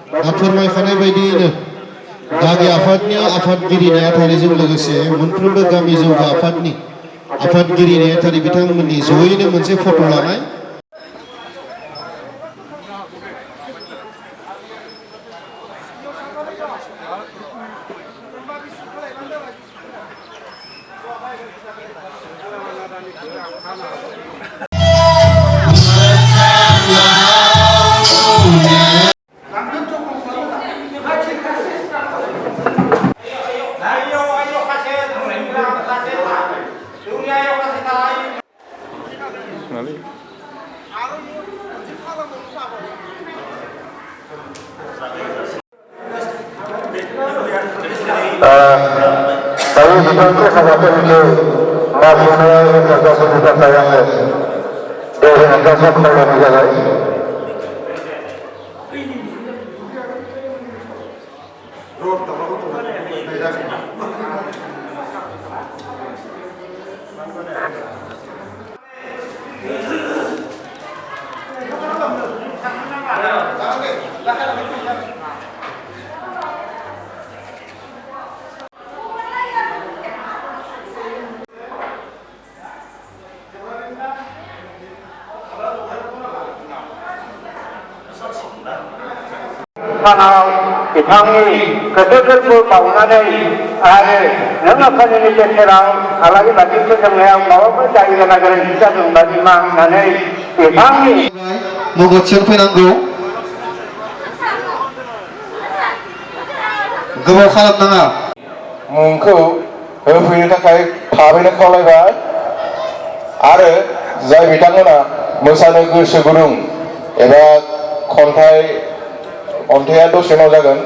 दा फोरमायखानाय बायदियैनो गागि आफादनि आफादगिरि नेहाथारिजों लोगोसे मोनफ्रोमबो गामि जौगा आफादनि आफादगिरि नेहाथारि बिथांमोननि जयैनो मोनसे फट' लानाय Tapi betul sangat itu maksudnya kita sudah sayang dari angkasa kepada negara ini. सानाव बिथांनि गोसोफोरखौ बावनानै आरो नों आफादनि गेजेराव आलारि बाथि फोजोंनायाव माबाफोर जायगा गोरोन्थि जादोंबा निमाहा होनानै बिथांनि मगदसेन फैनांगौ गोबाव खालामनाङा मुंखौ होफैनो थाखाय थाबैनो खावलायबाय आरो जाय बिथांमोना मोसानो गोसो गुदुं एबा खन्थाइ अन्थाइआ दसेनाव जागोन